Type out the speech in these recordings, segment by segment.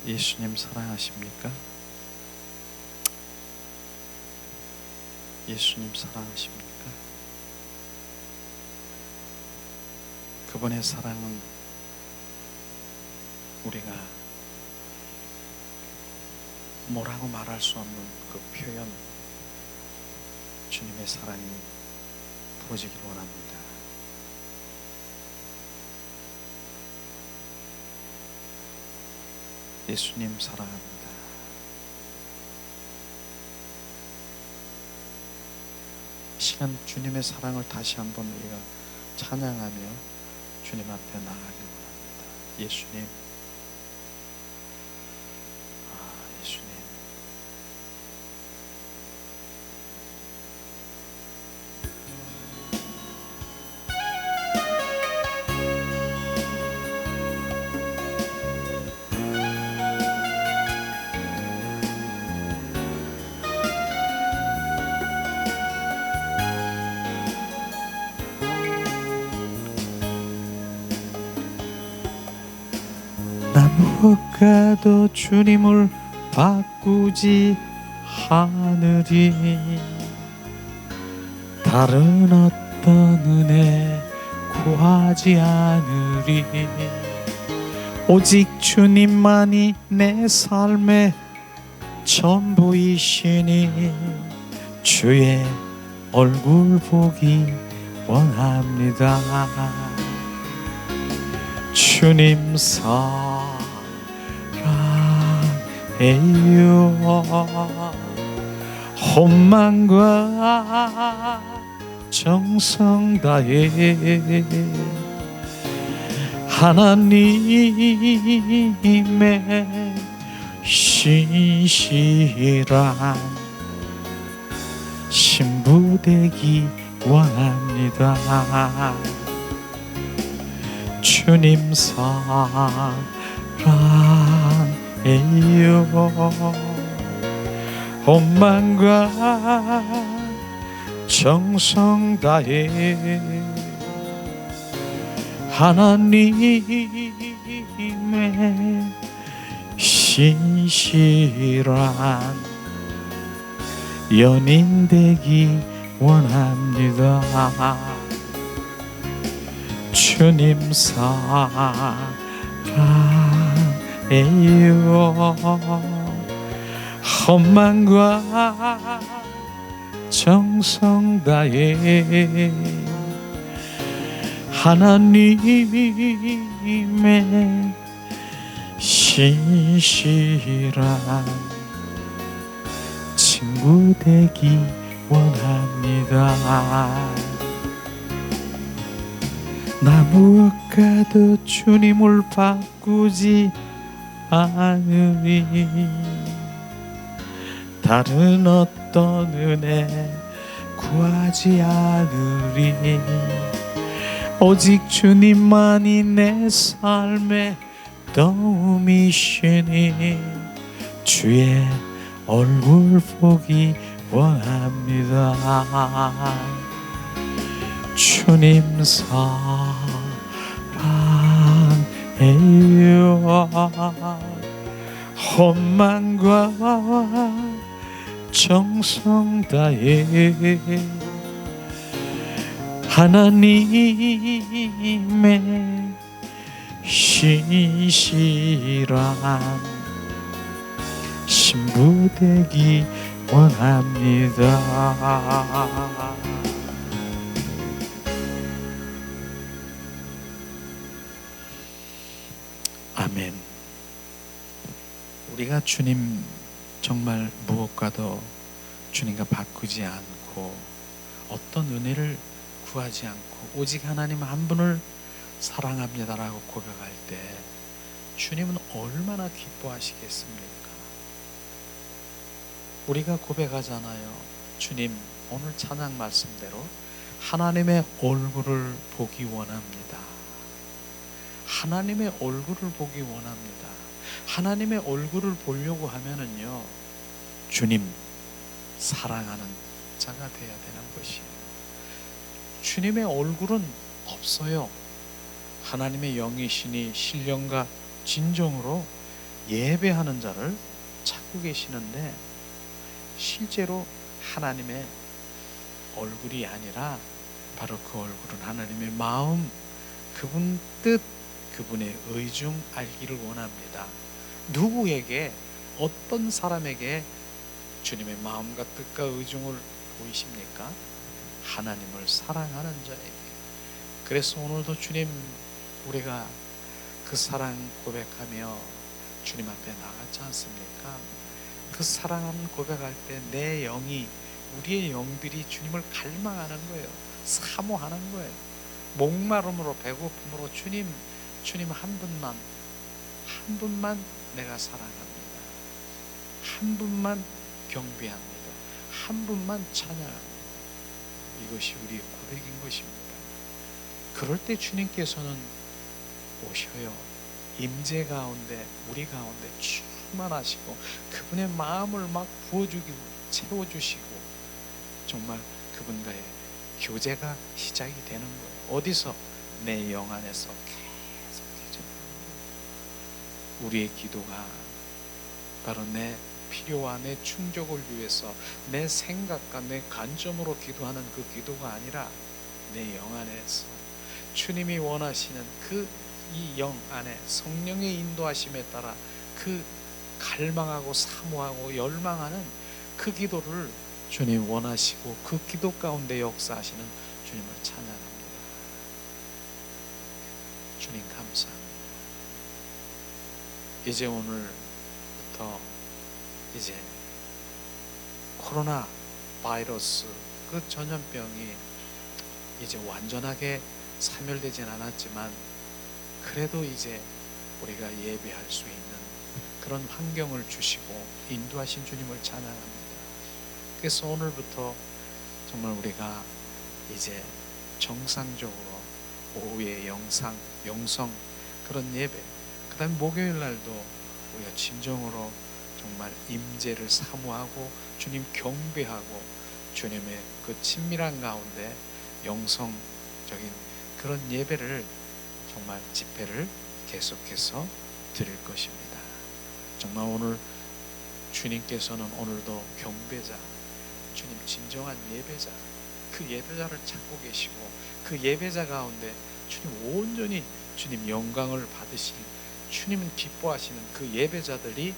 예수님 사랑하십니까? 예수님 사랑하십니까? 그분의 사랑은 우리가 뭐라고 말할 수 없는 그 표현, 주님의 사랑이 부어지길 원합니다. 예수님 사랑합니다. 이 시간 주님의 사랑을 다시 한번 우리가 찬양하며 주님 앞에 나가길 원합니다. 예수님, 예수님. 난 무엇과도 주님을 바꾸지 않으리. 다른 어떤 은혜 구하지 않으리. 오직 주님만이 내 삶의 전부이시니 주의 얼굴 보기 원합니다. 주님 사랑해요. 혼만과 정성 다해 하나님의 신실한 신부 되기 원합니다. 주님 사랑해요. 혼만과 정성 다해 하나님의 신실한 연인 되기 원합니다. 주님 사랑해요. 헌만과 정성 다해 하나님의 신실한 친구 되기 원합니다. 나 무엇과도 주님을 바꾸지 않으리. 다른 어떤 은혜 구하지 않으리. 오직 주님만이 내 삶의 도움이시니 주의 얼굴 보기 원합니다. 주님 사랑해요. 혼만과 정성 다해 하나님의 신실한 신부 되기 원합니다. 아멘. 우리가 주님 정말 무엇과도 주님과 바꾸지 않고 어떤 은혜를 구하지 않고 오직 하나님 한 분을 사랑합니다라고 고백할 때 주님은 얼마나 기뻐하시겠습니까? 우리가 고백하잖아요. 주님, 오늘 찬양 말씀대로 하나님의 얼굴을 보기 원합니다. 하나님의 얼굴을 보기 원합니다. 하나님의 얼굴을 보려고 하면은요, 주님 사랑하는 자가 되어야 되는 것이에요. 주님의 얼굴은 없어요. 하나님의 영이시니 신령과 진정으로 예배하는 자를 찾고 계시는데 실제로 하나님의 얼굴이 아니라 바로 그 얼굴은 하나님의 마음, 그분 뜻, 그분의 의중 알기를 원합니다. 누구에게, 어떤 사람에게 주님의 마음과 뜻과 의중을 보이십니까? 하나님을 사랑하는 자에게. 그래서 오늘도 주님, 우리가 그 사랑 고백하며 주님 앞에 나갔지 않습니까? 그 사랑하는 고백할 때 내 영이, 우리의 영들이 주님을 갈망하는 거예요. 사모하는 거예요. 목마름으로, 배고픔으로 주님 한 분만 내가 사랑합니다. 한 분만 경배합니다. 한 분만 찬양합니다. 이것이 우리의 고백인 것입니다. 그럴 때 주님께서는 오셔요. 임재 가운데, 우리 가운데 충만하시고 그분의 마음을 막 부어주고 채워주시고 정말 그분과의 교제가 시작이 되는 거예요. 어디서? 내 영 안에서 계속해져. 우리의 기도가 바로 내 필요와 내 충족을 위해서 내 생각과 내 관점으로 기도하는 그 기도가 아니라 내 영 안에서 주님이 원하시는 그 이 영 안에 성령의 인도하심에 따라 그 갈망하고 사모하고 열망하는 그 기도를 주님 원하시고 그 기도 가운데 역사하시는 주님을 찬양합니다. 주님 감사합니다. 이제 오늘부터 이제 코로나 바이러스 그 전염병이 이제 완전하게 사멸되진 않았지만 그래도 이제 우리가 예배할 수 있는 그런 환경을 주시고 인도하신 주님을 찬양합니다. 그래서 오늘부터 정말 우리가 이제 정상적으로 오후에 영성 그런 예배, 그 다음에 목요일 날도 우리가 진정으로 정말 임재를 사모하고 주님 경배하고 주님의 그 친밀한 가운데 영성적인 그런 예배를 정말 집회를 계속해서 드릴 것입니다. 정말 오늘 주님께서는 오늘도 경배자, 주님 진정한 예배자, 그 예배자를 찾고 계시고 그 예배자 가운데 주님 온전히 주님 영광을 받으실, 주님은 기뻐하시는 그 예배자들이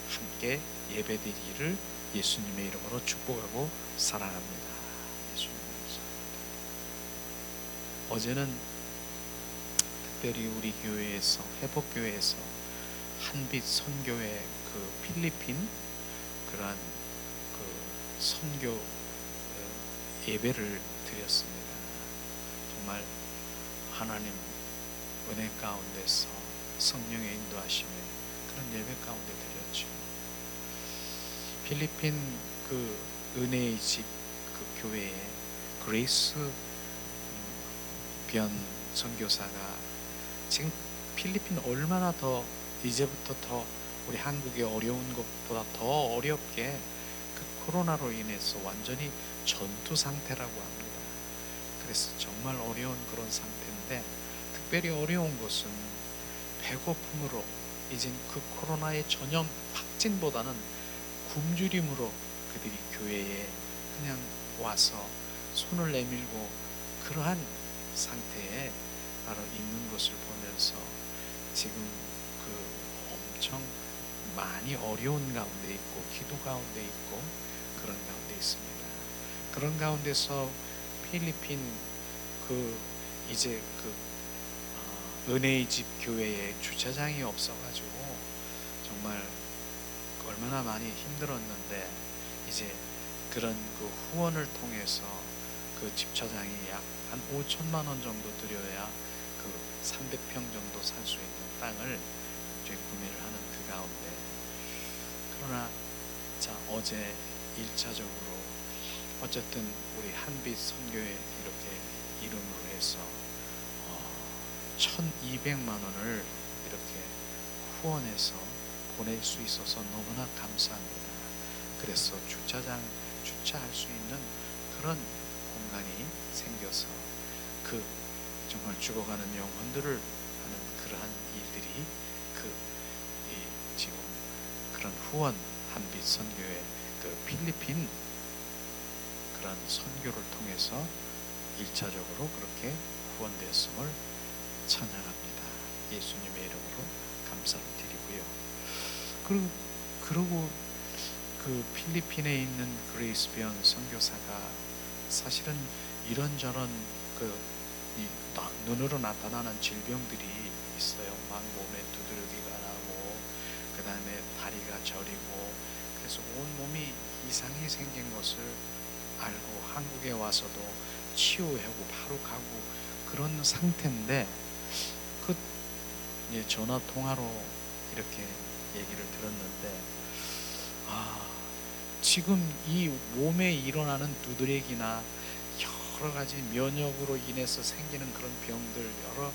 함께 예배드리기를 예수님의 이름으로 축복하고 사랑합니다. 예수님 감사합니다. 어제는 특별히 우리 교회에서, 회복교회에서 한빛 선교회 그 필리핀 그러한 그 선교 예배를 드렸습니다. 정말 하나님 은혜 가운데서 성령의 인도하심에 그런 예배 가운데 드렸죠. 필리핀 그 은혜의 집 그 교회에 그레이스 변 선교사가 지금 필리핀 얼마나 더 이제부터 더 우리 한국이 어려운 것보다 더 어렵게 그 코로나로 인해서 완전히 전투 상태라고 합니다. 그래서 정말 어려운 그런 상태인데 특별히 어려운 것은 배고픔으로 이제 그 코로나의 전염 확진보다는 굶주림으로 그들이 교회에 그냥 와서 손을 내밀고 그러한 상태에 바로 있는 것을 보면서 지금 그 엄청 많이 어려운 가운데 있고 기도 가운데 있고 그런 가운데 있습니다. 그런 가운데서 필리핀 그 이제 그 은혜의 집 교회에 주차장이 없어가지고 정말 얼마나 많이 힘들었는데 이제 그런 그 후원을 통해서 그 집차장이 약 한 5천만 원 정도 들여야 그 300평 정도 살 수 있는 땅을 이제 구매를 하는 그 가운데 그러나 자 어제 1차적으로 어쨌든 우리 한빛 선교회 이렇게 이름으로 해서 1,200만 원을 이렇게 후원해서 보낼 수 있어서 너무나 감사합니다. 그래서 주차할 수 있는 그런 공간이 생겨서 그 정말 죽어가는 영혼들을 하는 그러한 일들이 지금 후원 한빛 선교회 그 필리핀 그런 선교를 통해서 1차적으로 그렇게 후원되었음을 찬양합니다. 예수님의 이름으로 감사를 드리고요. 그리고 그 필리핀에 있는 그레이스병 선교사가 사실은 이런저런 눈으로 나타나는 질병들이 있어요. 막 몸에 두드러기가 나고, 그 다음에 다리가 저리고, 그래서 온몸이 이상이 생긴 것을 알고 한국에 와서도 치유하고 바로 가고 그런 상태인데, 전화 통화로 이렇게 얘기를 들었는데, 지금 이 몸에 일어나는 두드러기나 여러 가지 면역으로 인해서 생기는 그런 병들, 여러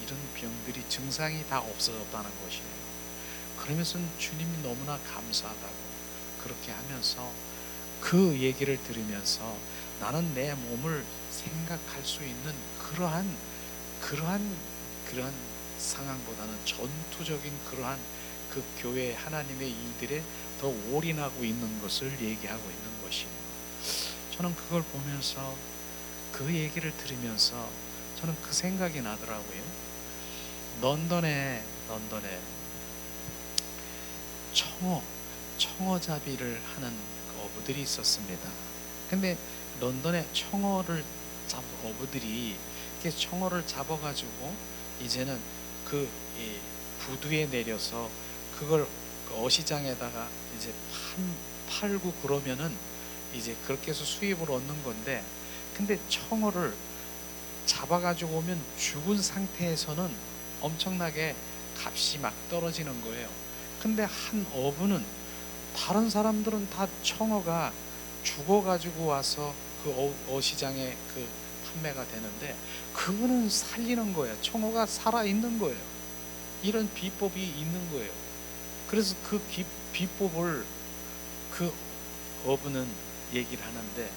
이런 병들이 증상이 다 없어졌다는 것이에요. 그러면서 주님이 너무나 감사하다고 그렇게 하면서 그 얘기를 들으면서 나는 내 몸을 생각할 수 있는 그러한 상황보다는 전투적인 그러한 그 교회 하나님의 일들에 더 올인하고 있는 것을 얘기하고 있는 것이에요. 저는 그걸 보면서 그 얘기를 들으면서 저는 그 생각이 나더라고요. 런던에 청어잡이를 하는 어부들이 있었습니다. 근데 런던에 청어를 잡은 어부들이 이렇게 청어를 잡아가지고 이제는 그 부두에 내려서 그걸 그 어시장에다가 이제 팔고 그러면은 이제 그렇게 해서 수입을 얻는 건데, 근데 청어를 잡아가지고 오면 죽은 상태에서는 엄청나게 값이 막 떨어지는 거예요. 근데 한 어부는, 다른 사람들은 다 청어가 죽어가지고 와서 그 어시장에 그 판매가 되는데, 그분은 살리는 거예요. 청어가 살아있는 거예요. 이런 비법이 있는 거예요. 그래서 그 비법을 그 어부는 얘기를 하는데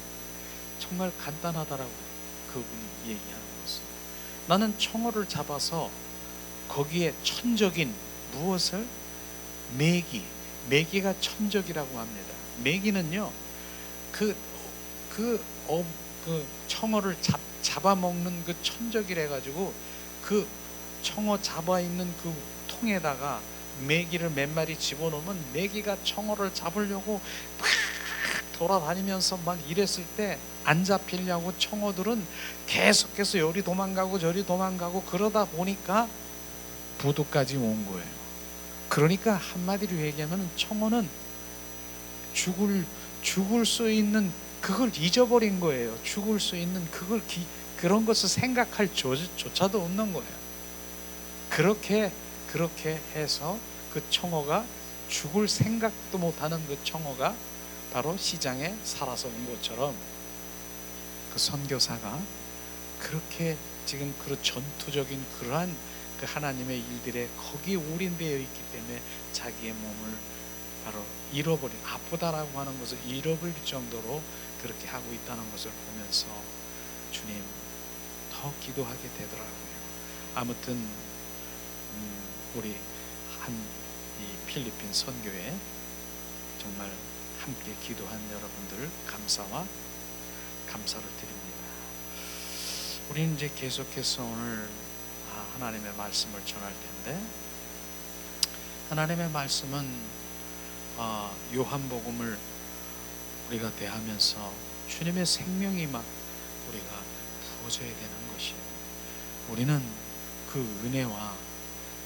정말 간단하더라고요. 그분이 얘기하는 것은. 나는 청어를 잡아서 거기에 천적인 무엇을? 메기가 천적이라고 합니다. 메기는요, 그 청어를 잡아먹는 그 천적이래 가지고 그 청어 잡아 있는 그 통에다가 메기를 몇 마리 집어넣으면 메기가 청어를 잡으려고 막 돌아다니면서 막 이랬을 때 안 잡히려고 청어들은 계속해서 요리 도망가고 저리 도망가고 그러다 보니까 부두까지 온 거예요. 그러니까 한마디로 얘기하면 청어는 죽을 수 있는 그걸 잊어버린 거예요. 죽을 수 있는 그런 것을 생각할 조차도 없는 거예요. 그렇게 해서 그 청어가 죽을 생각도 못하는 그 청어가 바로 시장에 살아서 온 것처럼, 그 선교사가 그렇게 지금 그런 전투적인 그러한 그 하나님의 일들에 거기에 올인되어 있기 때문에 자기의 몸을 바로 아프다라고 하는 것을 잃어버릴 정도로 그렇게 하고 있다는 것을 보면서 주님 더 기도하게 되더라고요. 아무튼 우리 이 필리핀 선교회 정말 함께 기도한 여러분들 감사를 드립니다. 우리는 이제 계속해서 오늘 하나님의 말씀을 전할 텐데, 하나님의 말씀은 요한복음을 우리가 대하면서 주님의 생명이 막 우리가 부어져야 되는 것이에요. 우리는 그 은혜와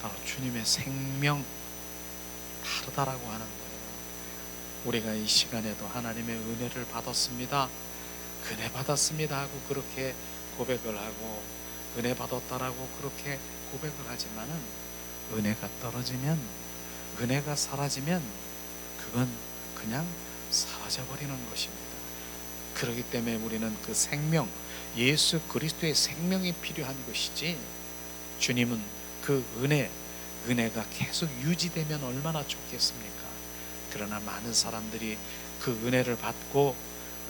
바로 주님의 생명 다르다라고 하는 거예요. 우리가 이 시간에도 하나님의 은혜를 받았습니다, 은혜 받았습니다 하고 그렇게 고백을 하고, 은혜 받았다라고 그렇게 고백을 하지만은 은혜가 떨어지면, 은혜가 사라지면 그건 그냥 사라져버리는 것입니다. 그렇기 때문에 우리는 그 생명, 예수 그리스도의 생명이 필요한 것이지, 주님은 그 은혜가 계속 유지되면 얼마나 좋겠습니까? 그러나 많은 사람들이 그 은혜를 받고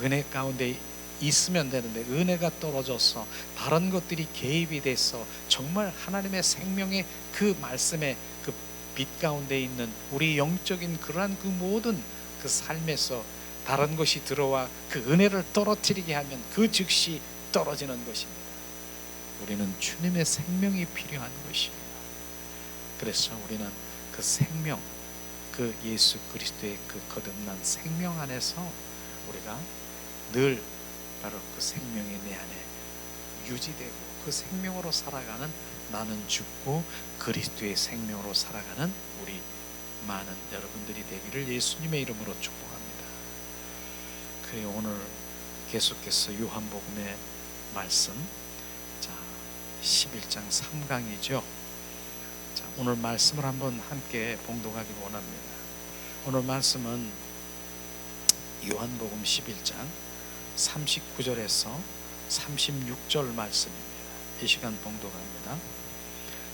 은혜 가운데 있으면 되는데, 은혜가 떨어져서 다른 것들이 개입이 돼서 정말 하나님의 생명의 그 말씀에 그 빛 가운데 있는 우리 영적인 그러한 그 모든 그 삶에서 다른 것이 들어와 그 은혜를 떨어뜨리게 하면 그 즉시 떨어지는 것입니다. 우리는 주님의 생명이 필요한 것이에요. 그래서 우리는 그 생명, 그 예수 그리스도의 그 거듭난 생명 안에서 우리가 늘 바로 그 생명이 내 안에 유지되고 그 생명으로 살아가는, 나는 죽고 그리스도의 생명으로 살아가는 우리 많은 여러분들이 되기를 예수님의 이름으로 축복합니다. 그래, 오늘 계속해서 요한복음의 말씀, 자 11장 3강이죠. 자, 오늘 말씀을 한번 함께 봉독하기 원합니다. 오늘 말씀은 요한복음 11장 39절에서 36절 말씀입니다. 이 시간 봉독합니다.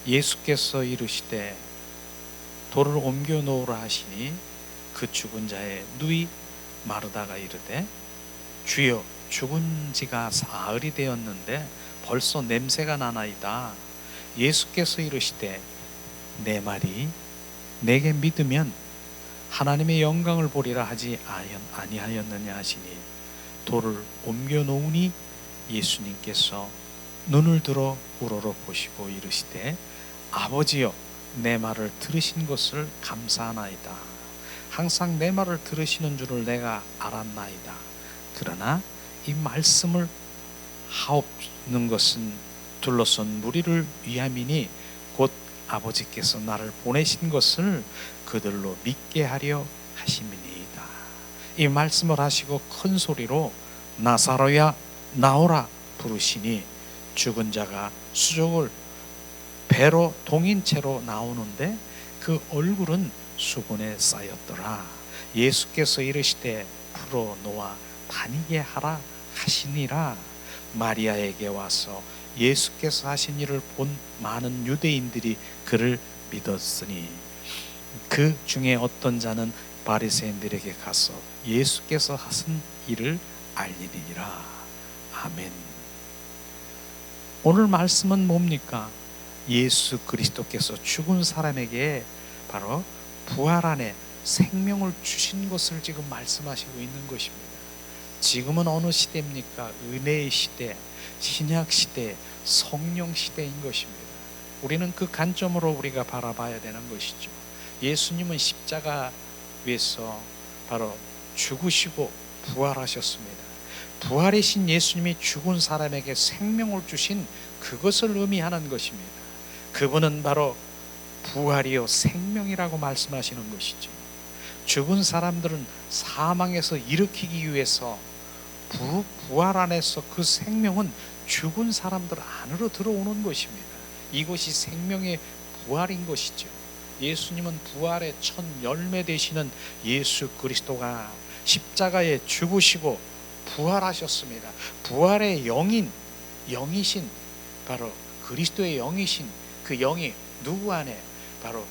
예수께서 이르시되 돌을 옮겨 놓으라 하시니 그 죽은 자의 누이 마르다가 이르되 주여, 죽은 지가 사흘이 되었는데 벌써 냄새가 나나이다. 예수께서 이르시되 내 말이 내게 믿으면 하나님의 영광을 보리라 하지 아니하였느냐 하시니 돌을 옮겨 놓으니 예수님께서 눈을 들어 우러러 보시고 이르시되 아버지여, 내 말을 들으신 것을 감사하나이다. 항상 내 말을 들으시는 줄을 내가 알았나이다. 그러나 이 말씀을 하옵는 것은 둘러선 무리를 위함이니 곧 아버지께서 나를 보내신 것을 그들로 믿게 하려 하심이니이다. 이 말씀을 하시고 큰 소리로 나사로야 나오라 부르시니 죽은 자가 수족을 배로 동인 채로 나오는데 그 얼굴은 수분에 쌓였더라. 예수께서 이르시되 풀어 놓아 다니게 하라 하시니라. 마리아에게 와서 예수께서 하신 일을 본 많은 유대인들이 그를 믿었으니 그 중에 어떤 자는 바리새인들에게 가서 예수께서 하신 일을 알리니라. 아멘. 오늘 말씀은 뭡니까? 예수 그리스도께서 죽은 사람에게 바로 부활 안에 생명을 주신 것을 지금 말씀하시고 있는 것입니다. 지금은 어느 시대입니까? 은혜의 시대, 신약 시대, 성령 시대인 것입니다. 우리는 그 관점으로 우리가 바라봐야 되는 것이죠. 예수님은 십자가 위에서 바로 죽으시고 부활하셨습니다. 부활이신 예수님이 죽은 사람에게 생명을 주신 그것을 의미하는 것입니다. 그분은 바로 부활이요 생명이라고 말씀하시는 것이죠. 죽은 사람들은 사망에서 일으키기 위해서 부활 안에서 그 생명은 죽은 사람들 안으로 들어오는 것입니다. 이것이 생명의 부활인 것이죠. 예수님은 부활의 첫 열매 되시는 예수 그리스도가 십자가에 죽으시고 부활하셨습니다. 부활의 영이신 바로 그리스도의 영이신 그 영이 누구 안에? 바로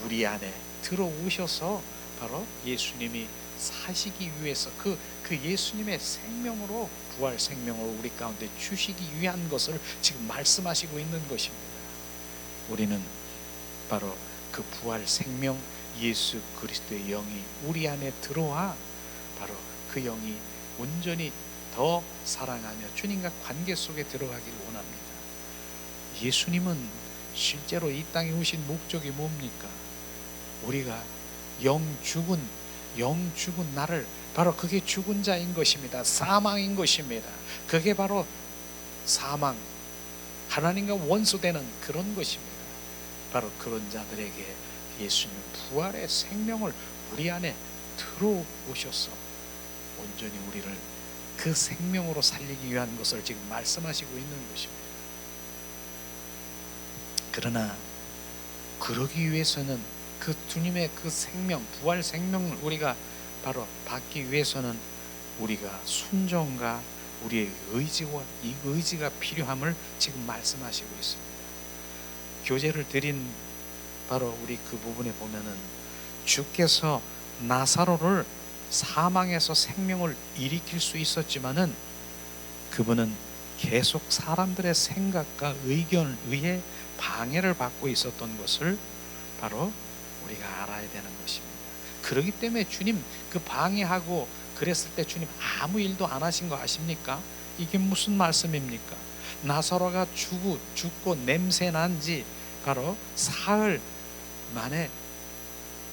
우리 안에 들어오셔서 바로 예수님이 사시기 위해서 그 예수님의 생명으로 부활 생명을 우리 가운데 주시기 위한 것을 지금 말씀하시고 있는 것입니다. 우리는 바로 그 부활 생명 예수 그리스도의 영이 우리 안에 들어와 바로 그 영이 온전히 더 사랑하며 주님과 관계 속에 들어가기를 원합니다. 예수님은 실제로 이 땅에 오신 목적이 뭡니까? 우리가 영 죽은 나를, 바로 그게 죽은 자인 것입니다. 사망인 것입니다. 그게 바로 사망, 하나님과 원수되는 그런 것입니다. 바로 그런 자들에게 예수님 부활의 생명을 우리 안에 들어오셔서 온전히 우리를 그 생명으로 살리기 위한 것을 지금 말씀하시고 있는 것입니다. 그러나 그러기 위해서는 그 주님의 그 생명, 부활 생명을 우리가 바로 받기 위해서는 우리가 순종과 우리의 이 의지가 필요함을 지금 말씀하시고 있습니다. 교제를 드린 바로 우리 그 부분에 보면은 주께서 나사로를 사망에서 생명을 일으킬 수 있었지만은 그분은 계속 사람들의 생각과 의견에 의해 방해를 받고 있었던 것을 바로 우리가 알아야 되는 것입니다. 그렇기 때문에 주님 그 방해하고 그랬을 때 주님 아무 일도 안 하신 거 아십니까? 이게 무슨 말씀입니까? 나사로가 죽고 냄새 난지 바로 사흘 만에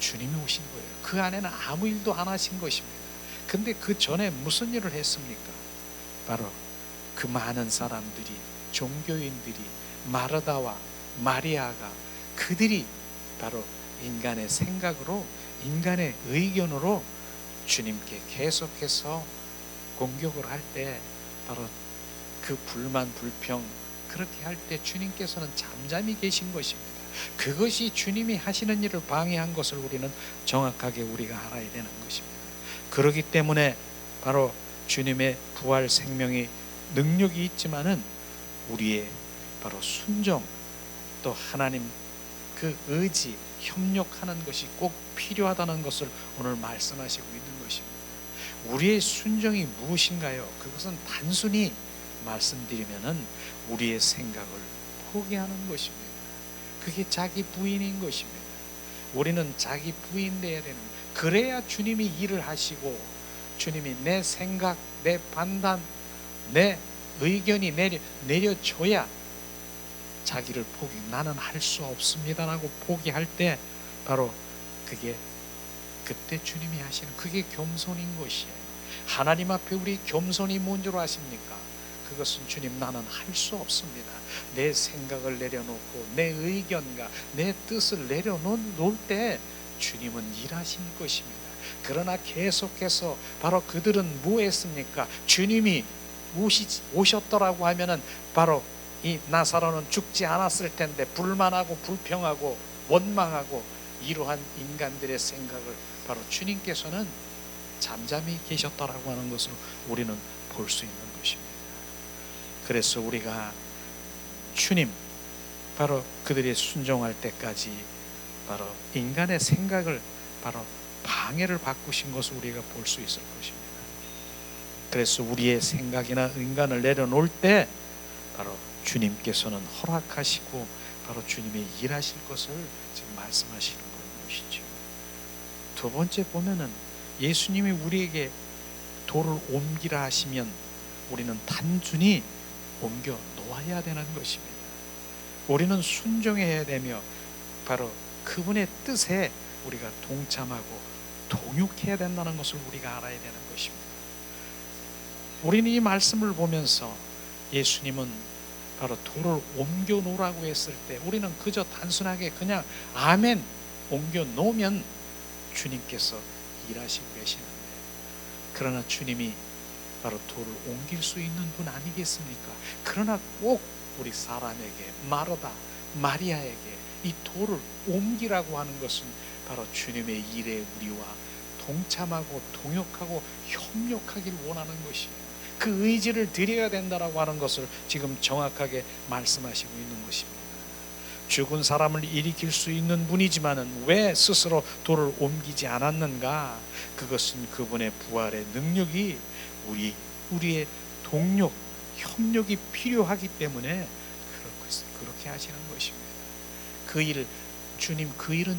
주님이 오신 거예요. 그 안에는 아무 일도 안 하신 것입니다. 근데 그 전에 무슨 일을 했습니까? 바로 그 많은 사람들이, 종교인들이, 마르다와 마리아가, 그들이 바로 인간의 생각으로, 인간의 의견으로 주님께 계속해서 공격을 할 때, 바로 그 불만 불평 그렇게 할 때 주님께서는 잠잠히 계신 것입니다. 그것이 주님이 하시는 일을 방해한 것을 우리는 정확하게 우리가 알아야 되는 것입니다. 그렇기 때문에 바로 주님의 부활 생명이 능력이 있지만은 우리의 바로 순종, 또 하나님 그 의지, 협력하는 것이 꼭 필요하다는 것을 오늘 말씀하시고 있는 것입니다. 우리의 순종이 무엇인가요? 그것은 단순히 말씀드리면은 우리의 생각을 포기하는 것입니다. 그게 자기 부인인 것입니다. 우리는 자기 부인돼야 되는 거예요. 그래야 주님이 일을 하시고 주님이 내 생각, 내 판단, 내 의견이 내려줘야 자기를 나는 할 수 없습니다라고 포기할 때 바로 그때 주님이 하시는 그게 겸손인 것이에요. 하나님 앞에 우리 겸손이 뭔지로 아십니까? 그것은 주님 나는 할 수 없습니다. 내 생각을 내려놓고 내 의견과 내 뜻을 내려놓을 때 주님은 일하실 것입니다. 그러나 계속해서 바로 그들은 뭐 했습니까? 주님이 오셨더라고 하면은 바로 이 나사로는 죽지 않았을 텐데 불만하고 불평하고 원망하고 이러한 인간들의 생각을 바로 주님께서는 잠잠히 계셨다라고 하는 것을 우리는 볼 수 있는 것입니다. 그래서 우리가 주님 바로 그들이 순종할 때까지 바로 인간의 생각을 바로 방해를 바꾸신 것을 우리가 볼 수 있을 것입니다. 그래서 우리의 생각이나 인간을 내려놓을 때 바로 주님께서는 허락하시고 바로 주님의 일하실 것을 지금 말씀하시는 것이죠. 두 번째 보면은 예수님이 우리에게 돌을 옮기라 하시면 우리는 단순히 옮겨 놓아야 되는 것입니다. 우리는 순종해야 되며 바로 그분의 뜻에 우리가 동참하고 동역해야 된다는 것을 우리가 알아야 되는 것입니다. 우리는 이 말씀을 보면서 예수님은 바로 돌을 옮겨 놓으라고 했을 때 우리는 그저 단순하게 그냥 아멘 옮겨 놓으면 주님께서 일하시고 계시는데, 그러나 주님이 바로 돌을 옮길 수 있는 분 아니겠습니까? 그러나 꼭 우리 사람에게, 마르다, 마리아에게 이 돌을 옮기라고 하는 것은 바로 주님의 일에 우리와 동참하고 동역하고 협력하기를 원하는 것이에요. 그 의지를 드려야 된다라고 하는 것을 지금 정확하게 말씀하시고 있는 것입니다. 죽은 사람을 일으킬 수 있는 분이지만은 왜 스스로 돌을 옮기지 않았는가? 그것은 그분의 부활의 능력이 우리의 동력, 협력이 필요하기 때문에 그렇게 하시는 것입니다. 그 일은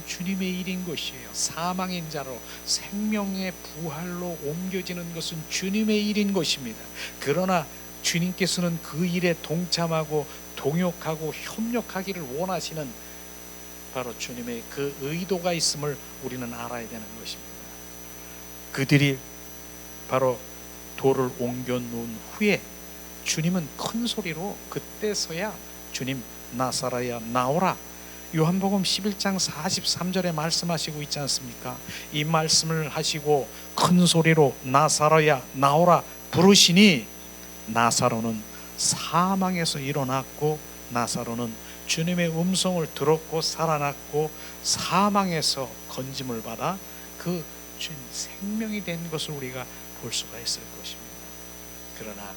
주님의 일인 것이에요. 사망인 자로 생명의 부활로 옮겨지는 것은 주님의 일인 것입니다. 그러나 주님께서는 그 일에 동참하고 동역하고 협력하기를 원하시는 바로 주님의 그 의도가 있음을 우리는 알아야 되는 것입니다. 그들이 바로 돌을 옮겨 놓은 후에 주님은 큰 소리로 그때서야 주님 나사로야 나오라, 요한복음 11장 43절에 말씀하시고 있지 않습니까? 이 말씀을 하시고 큰 소리로 나사로야 나오라 부르시니 나사로는 사망에서 일어났고, 나사로는 주님의 음성을 들었고 살아났고 사망에서 건짐을 받아 그 주님 생명이 된 것을 우리가 볼 수가 있을 것입니다. 그러나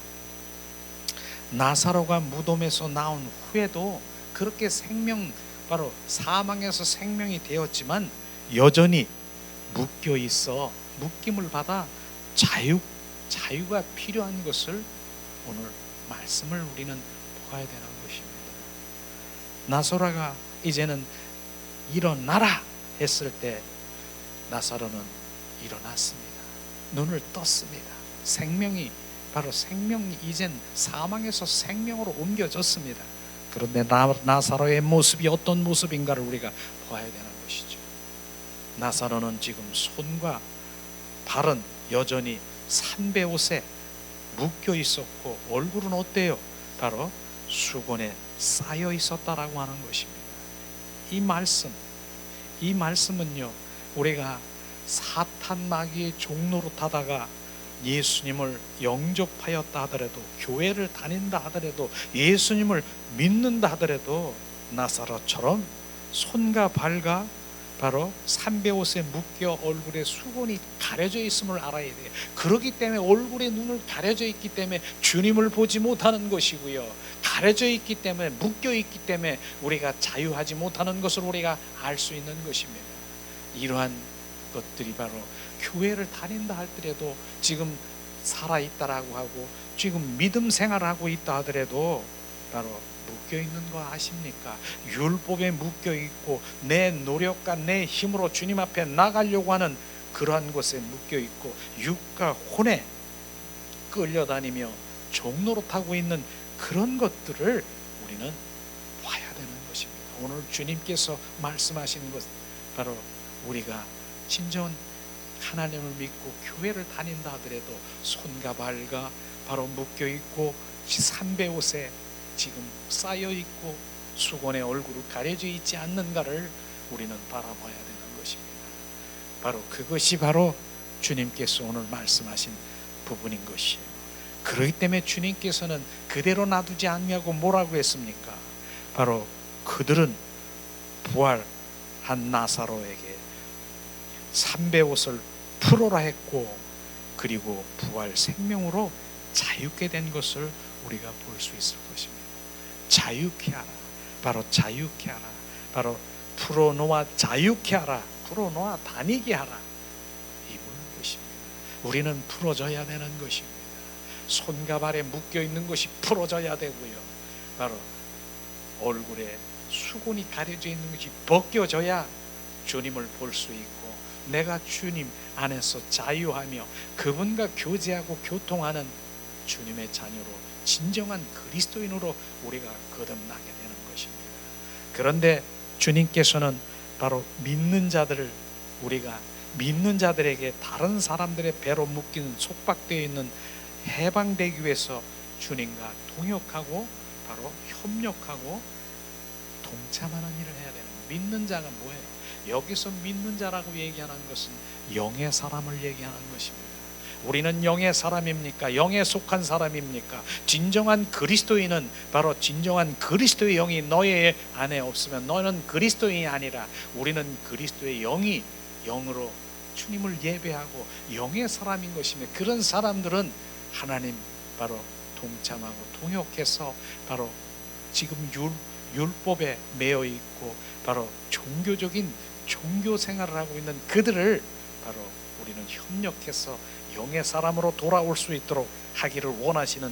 나사로가 무덤에서 나온 후에도 그렇게 바로 사망에서 생명이 되었지만 여전히 묶여 있어 묶임을 받아 자유가 필요한 것을 오늘 말씀을 우리는 보아야 되는 것입니다. 나사로가 이제는 일어나라 했을 때 나사로는 일어났습니다. 눈을 떴습니다. 생명이 바로 생명이 이젠 사망에서 생명으로 옮겨졌습니다. 그런데 나사로의 모습이 어떤 모습인가를 우리가 봐야 되는 것이죠. 나사로는 지금 손과 발은 여전히 삼배옷에 묶여 있었고 얼굴은 어때요? 바로 수건에 쌓여 있었다라고 하는 것입니다. 이 말씀은요, 우리가 사탄 마귀의 종로로 타다가 예수님을 영접하였다 하더라도, 교회를 다닌다 하더라도, 예수님을 믿는다 하더라도 나사로처럼 손과 발과 바로 삼배옷에 묶여 얼굴에 수건이 가려져 있음을 알아야 돼요. 그렇기 때문에 얼굴에 눈을 가려져 있기 때문에 주님을 보지 못하는 것이고요, 가려져 있기 때문에, 묶여 있기 때문에 우리가 자유하지 못하는 것을 우리가 알 수 있는 것입니다. 이러한 것들이 바로 교회를 다닌다 할지라도, 지금 살아있다라고 하고 지금 믿음 생활하고 있다 하더라도 바로 묶여있는 거 아십니까? 율법에 묶여있고 내 노력과 내 힘으로 주님 앞에 나가려고 하는 그러한 것에 묶여있고 육과 혼에 끌려다니며 종로로 타고 있는 그런 것들을 우리는 봐야 되는 것입니다. 오늘 주님께서 말씀하시는 것, 바로 우리가 진정한 하나님을 믿고 교회를 다닌다 하더라도 손과 발과 바로 묶여있고 삼배옷에 지금 쌓여있고 수건에 얼굴을 가려져 있지 않는가를 우리는 바라봐야 되는 것입니다. 바로 그것이 바로 주님께서 오늘 말씀하신 부분인 것이에요. 그렇기 때문에 주님께서는 그대로 놔두지 않냐고 뭐라고 했습니까? 바로 그들은 부활한 나사로에게 삼배옷을 풀어라 했고, 그리고 부활 생명으로 자유케 된 것을 우리가 볼 수 있을 것입니다. 자유케 하라, 바로 자유케 하라, 바로 풀어놓아 자유케 하라, 풀어놓아 다니게 하라, 이 것입니다. 우리는 풀어져야 되는 것입니다. 손과 발에 묶여있는 것이 풀어져야 되고요, 바로 얼굴에 수건이 가려져 있는 것이 벗겨져야 주님을 볼 수 있고, 내가 주님 안에서 자유하며 그분과 교제하고 교통하는 주님의 자녀로, 진정한 그리스도인으로 우리가 거듭나게 되는 것입니다. 그런데 주님께서는 바로 믿는 자들을, 우리가 믿는 자들에게 다른 사람들의 배로 묶인, 속박되어 있는 해방되기 위해서 주님과 동역하고 바로 협력하고 동참하는 일을 해야 되는, 믿는 자가 뭐예요? 여기서 믿는 자라고 얘기하는 것은 영의 사람을 얘기하는 것입니다. 우리는 영의 사람입니까? 영에 속한 사람입니까? 진정한 그리스도인은 바로 진정한 그리스도의 영이 너의 안에 없으면 너는 그리스도인이 아니라, 우리는 그리스도의 영이, 영으로 주님을 예배하고 영의 사람인 것이며, 그런 사람들은 하나님 바로 동참하고 동역해서 바로 지금 율법에 매여 있고 바로 종교적인 종교 생활을 하고 있는 그들을 바로 우리는 협력해서 영의 사람으로 돌아올 수 있도록 하기를 원하시는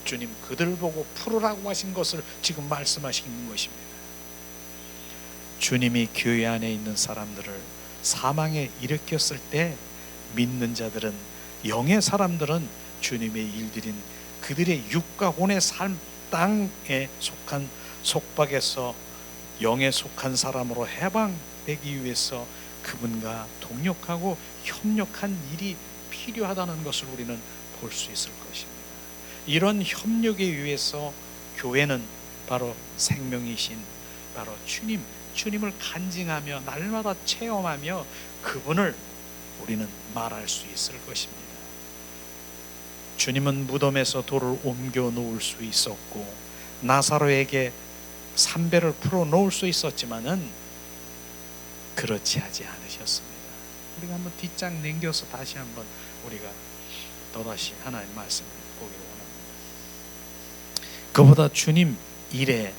주님, 그들 보고 풀으라고 하신 것을 지금 말씀하시는 것입니다. 주님이 교회 안에 있는 사람들을 사망에 일으켰을 때 믿는 자들은, 영의 사람들은 주님의 일들인 그들의 육과 혼의 삶, 땅에 속한 속박에서 영에 속한 사람으로 해방되기 위해서 그분과 동역하고 협력한 일이 필요하다는 것을 우리는 볼 수 있을 것입니다. 이런 협력에 의해서 교회는 바로 생명이신 바로 주님을 간증하며 날마다 체험하며 그분을 우리는 말할 수 있을 것입니다. 주님은 무덤에서 돌을 옮겨 놓을 수 있었고 나사로에게 삼배를 풀어 놓을 수 있었지만은 그렇지 하지 않으셨습니다. 우리가 한번 뒷장 넘겨서 다시 한번 우리가 또다시 하나님 말씀을 보기를 원합니다. 그보다 주님 일에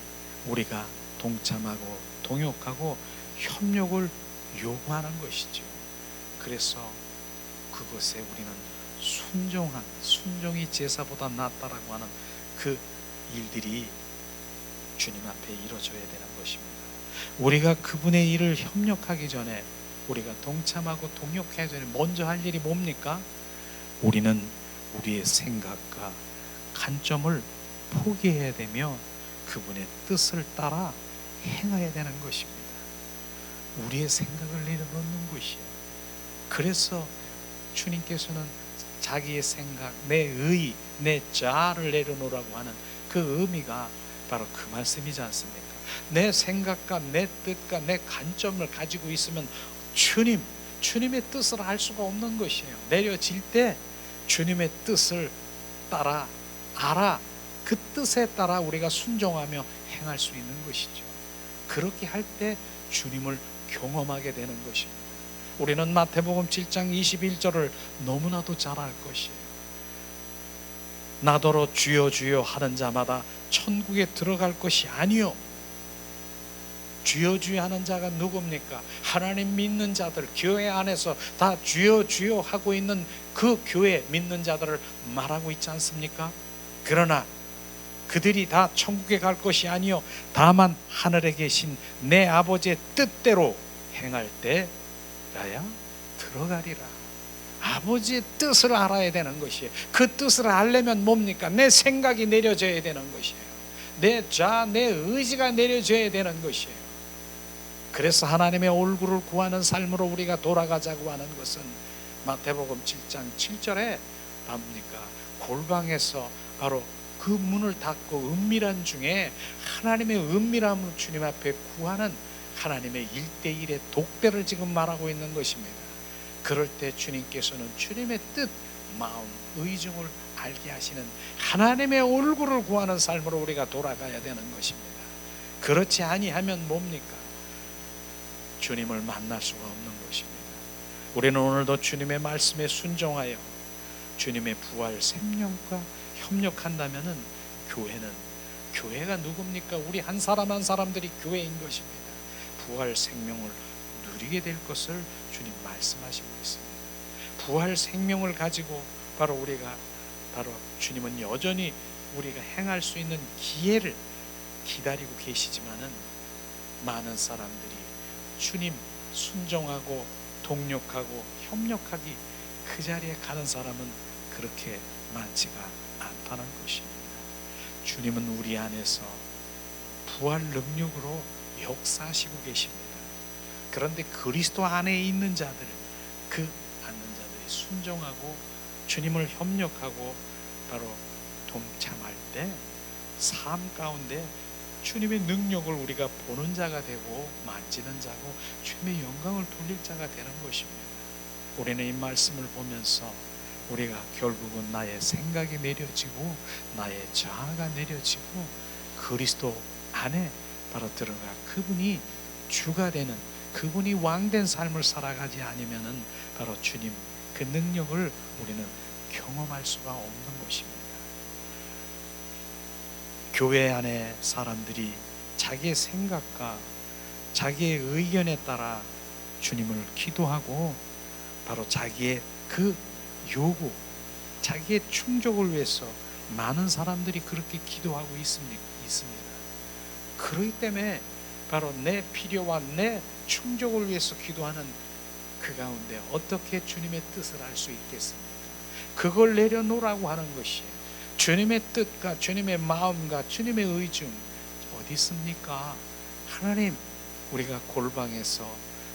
우리가 동참하고 동역하고 협력을 요구하는 것이죠. 그래서 그것에 우리는 순종이 제사보다 낫다라고 하는 그 일들이 주님 앞에 이루어져야 되는 것입니다. 우리가 그분의 일을 협력하기 전에, 우리가 동참하고 동역하기 전에 먼저 할 일이 뭡니까? 우리는 우리의 생각과 관점을 포기해야 되며 그분의 뜻을 따라 행해야 되는 것입니다. 우리의 생각을 내려놓는 것이에요. 그래서 주님께서는 자기의 생각, 내 의, 내 자아를 내려놓으라고 하는 그 의미가 바로 그 말씀이지 않습니까? 내 생각과 내 뜻과 내 관점을 가지고 있으면 주님의 뜻을 알 수가 없는 것이에요. 내려질 때 주님의 뜻을 따라 알아, 그 뜻에 따라 우리가 순종하며 행할 수 있는 것이죠. 그렇게 할 때 주님을 경험하게 되는 것입니다. 우리는 마태복음 7장 21절을 너무나도 잘 알 것이에요. 나더러 주여 주여 하는 자마다 천국에 들어갈 것이 아니요. 주여 주여 하는 자가 누굽니까? 하나님 믿는 자들, 교회 안에서 다 주여 주여 하고 있는 그 교회 믿는 자들을 말하고 있지 않습니까? 그러나 그들이 다 천국에 갈 것이 아니요 다만 하늘에 계신 내 아버지의 뜻대로 행할 때라야 들어가리라. 아버지의 뜻을 알아야 되는 것이에요. 그 뜻을 알려면 뭡니까? 내 생각이 내려져야 되는 것이에요. 내 자아, 내 의지가 내려져야 되는 것이에요. 그래서 하나님의 얼굴을 구하는 삶으로 우리가 돌아가자고 하는 것은 마태복음 7장 7절에 뭡니까? 골방에서 바로 그 문을 닫고 은밀한 중에 하나님의 은밀함을 주님 앞에 구하는 하나님의 1:1의 독배를 지금 말하고 있는 것입니다. 그럴 때 주님께서는 주님의 뜻, 마음, 의중을 알게 하시는 하나님의 얼굴을 구하는 삶으로 우리가 돌아가야 되는 것입니다. 그렇지 아니하면 뭡니까? 주님을 만날 수가 없는 것입니다. 우리는 오늘도 주님의 말씀에 순종하여 주님의 부활 생명과 협력한다면은 교회가 누굽니까? 우리 한 사람 한 사람들이 교회인 것입니다. 부활 생명을 누리게 될 것을 주님 말씀하시고 있습니다. 부활 생명을 가지고 바로 주님은 여전히 우리가 행할 수 있는 기회를 기다리고 계시지만은 많은 사람들이 주님 순종하고 동력하고 협력하기 그 자리에 가는 사람은 그렇게 많지가 않다는 것입니다. 주님은 우리 안에서 부활 능력으로 역사하시고 계십니다. 그런데 그리스도 안에 있는 자들, 그 앉는 자들이 순종하고 주님을 협력하고 바로 동참할 때 삶 가운데 주님의 능력을 우리가 보는 자가 되고 만지는 자고 주님의 영광을 돌릴 자가 되는 것입니다. 우리는 이 말씀을 보면서 우리가 결국은 나의 생각이 내려지고 나의 자아가 내려지고 그리스도 안에 바로 들어가 그분이 주가 되는, 그분이 왕된 삶을 살아가지 않으면은 바로 주님 그 능력을 우리는 경험할 수가 없는 것입니다. 교회 안에 사람들이 자기의 생각과 자기의 의견에 따라 주님을 기도하고 바로 자기의 그 요구, 자기의 충족을 위해서 많은 사람들이 그렇게 기도하고 있습니다. 그렇기 때문에 바로 내 필요와 내 충족을 위해서 기도하는 그 가운데 어떻게 주님의 뜻을 알 수 있겠습니까? 그걸 내려놓으라고 하는 것이에요. 주님의 뜻과 주님의 마음과 주님의 의중 어디 있습니까? 하나님, 우리가 골방에서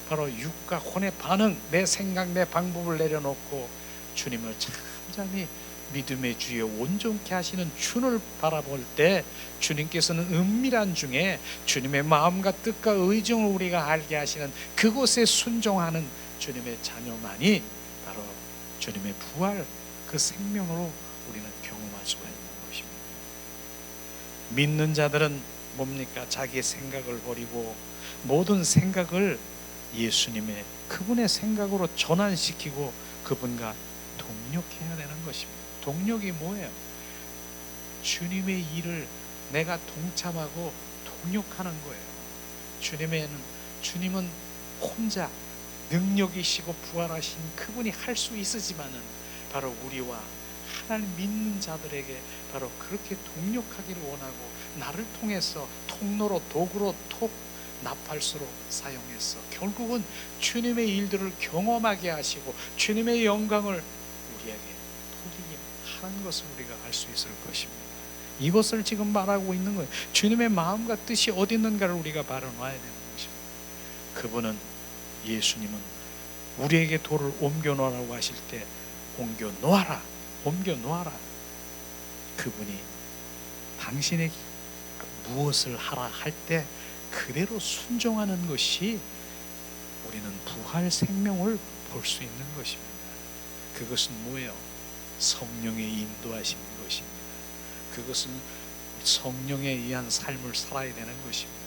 바로 육과 혼의 반응, 내 생각, 내 방법을 내려놓고 주님을 참잠히 믿음의 주에 온전케 하시는 주를 바라볼 때 주님께서는 은밀한 중에 주님의 마음과 뜻과 의중을 우리가 알게 하시는 그곳에 순종하는 주님의 자녀만이 바로 주님의 부활 그 생명으로 우리는 경험할 수가 있는 것입니다. 믿는 자들은 뭡니까? 자기의 생각을 버리고 모든 생각을 예수님의 그분의 생각으로 전환시키고 그분과 동력해야 되는 것입니다. 동력이 뭐예요? 주님의 일을 내가 동참하고 동력하는 거예요. 주님은 혼자 능력이시고 부활하신 그분이 할 수 있으지만은 바로 우리와 하나님 믿는 자들에게 바로 그렇게 동력하기를 원하고 나를 통해서 통로로 도구로 나팔수로 사용해서 결국은 주님의 일들을 경험하게 하시고 주님의 영광을 우리에게 돌리게 하는 것을 우리가 알 수 있을 것입니다. 이것을 지금 말하고 있는 거예요. 주님의 마음과 뜻이 어디 있는가를 우리가 발견해야 되는 것입니다. 그분은, 예수님은 우리에게 돌을 옮겨 놓으라고 하실 때 옮겨 놓아라, 옮겨 놓아라. 그분이 당신에게 무엇을 하라 할 때 그대로 순종하는 것이 우리는 부활 생명을 볼 수 있는 것입니다. 그것은 뭐예요? 성령의 인도하신 것입니다. 그것은 성령에 의한 삶을 살아야 되는 것입니다.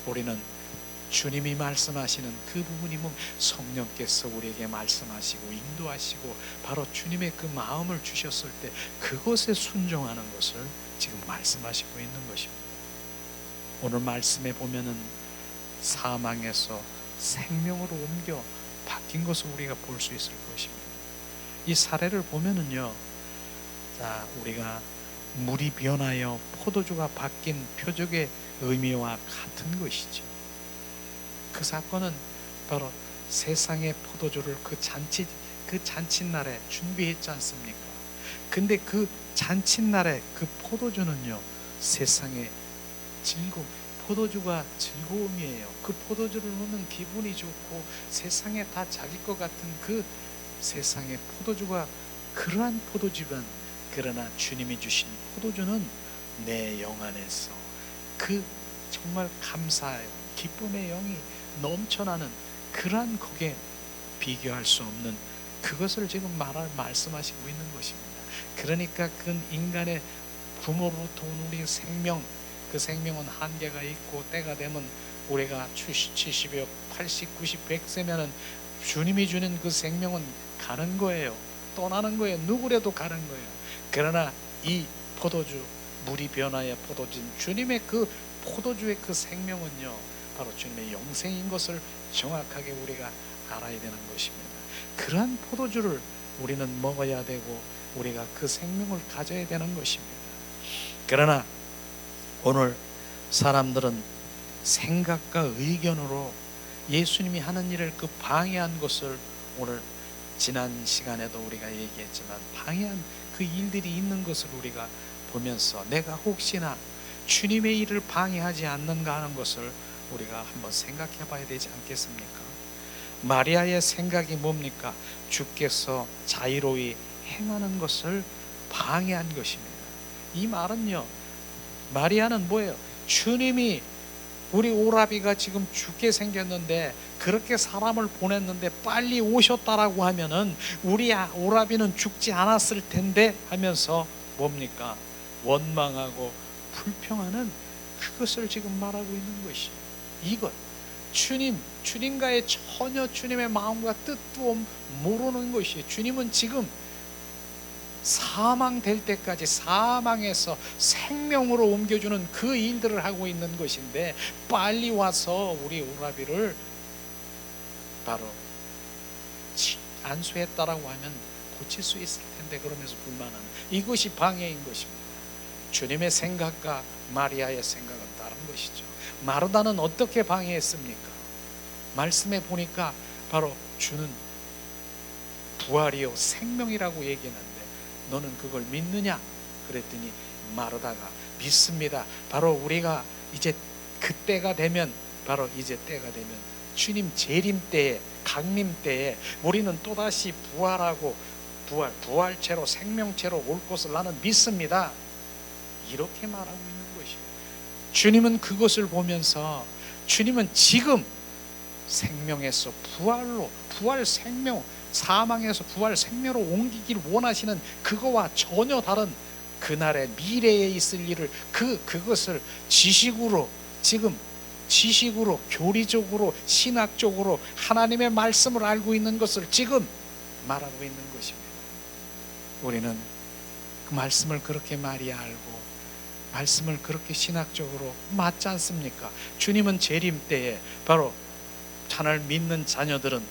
우리는 주님이 말씀하시는 그 부분이 성령께서 우리에게 말씀하시고 인도하시고 바로 주님의 그 마음을 주셨을 때 그것에 순종하는 것을 지금 말씀하시고 있는 것입니다. 오늘 말씀에 보면은 사망에서 생명으로 옮겨 바뀐 것을 우리가 볼 수 있을 것입니다. 이 사례를 보면은요, 자, 우리가 물이 변하여 포도주가 바뀐 표적의 의미와 같은 것이죠. 그 사건은 바로 세상의 포도주를 그 잔칫날에 준비했지 않습니까? 근데 그 잔칫날에 그 포도주는요, 세상의 즐거움, 포도주가 즐거움이에요. 그 포도주를 넣으면 기분이 좋고 세상에 다 자기 것 같은 그 세상의 포도주가 그러한 포도주만, 그러나 주님이 주신 포도주는 내 영 안에서 그 정말 감사해요. 기쁨의 영이 넘쳐나는 그러한 거기에 비교할 수 없는 그것을 지금 말씀하시고 있는 것입니다. 그러니까 그 인간의 부모로부터 온 우리 생명, 그 생명은 한계가 있고 때가 되면 우리가 70여 80, 90, 100세면은 주님이 주는 그 생명은 가는 거예요. 떠나는 거예요. 누구라도 가는 거예요. 그러나 이 포도주, 물이 변하여 포도주, 주님의 그 포도주의 그 생명은요, 바로 주님의 영생인 것을 정확하게 우리가 알아야 되는 것입니다. 그러한 포도주를 우리는 먹어야 되고 우리가 그 생명을 가져야 되는 것입니다. 그러나 오늘 사람들은 생각과 의견으로 예수님이 하는 일을 그 방해한 것을 오늘 지난 시간에도 우리가 얘기했지만 방해한 그 일들이 있는 것을 우리가 보면서 내가 혹시나 주님의 일을 방해하지 않는가 하는 것을 우리가 한번 생각해 봐야 되지 않겠습니까? 마리아의 생각이 뭡니까? 주께서 자유로이 행하는 것을 방해한 것입니다. 이 말은요, 마리아는 뭐예요? 주님이 우리 오라비가 지금 죽게 생겼는데 그렇게 사람을 보냈는데 빨리 오셨다라고 하면은 우리 오라비는 죽지 않았을 텐데 하면서 뭡니까? 원망하고 불평하는 그것을 지금 말하고 있는 것이에요. 이것 주님과의 전혀 주님의 마음과 뜻도 모르는 것이에요. 주님은 지금 사망될 때까지 사망에서 생명으로 옮겨주는 그 일들을 하고 있는 것인데 빨리 와서 우리 오라비를 바로 안수했다라고 하면 고칠 수 있을 텐데 그러면서 불만하는 이것이 방해인 것입니다. 주님의 생각과 마리아의 생각은 다른 것이죠. 마르다는 어떻게 방해했습니까? 말씀에 보니까 바로 주는 부활이요 생명이라고 얘기했는데 너는 그걸 믿느냐? 그랬더니 마르다가 믿습니다. 바로 우리가 이제 그때가 되면 바로 이제 때가 되면 주님 재림 때에 강림 때에 우리는 또다시 부활하고 부활체로 생명체로 올 것을 나는 믿습니다. 이렇게 말하고 있는 것이에요. 주님은 그것을 보면서 주님은 지금 생명에서 부활로 부활 생명 사망에서 부활 생명으로 옮기기를 원하시는 그거와 전혀 다른 그날의 미래에 있을 일을 그것을 지식으로 지금 지식으로 교리적으로 신학적으로 하나님의 말씀을 알고 있는 것을 지금 말하고 있는 것입니다. 우리는 그 말씀을 그렇게 많이 알고 말씀을 그렇게 신학적으로 맞지 않습니까? 주님은 재림 때에 바로 하나를 믿는 자녀들은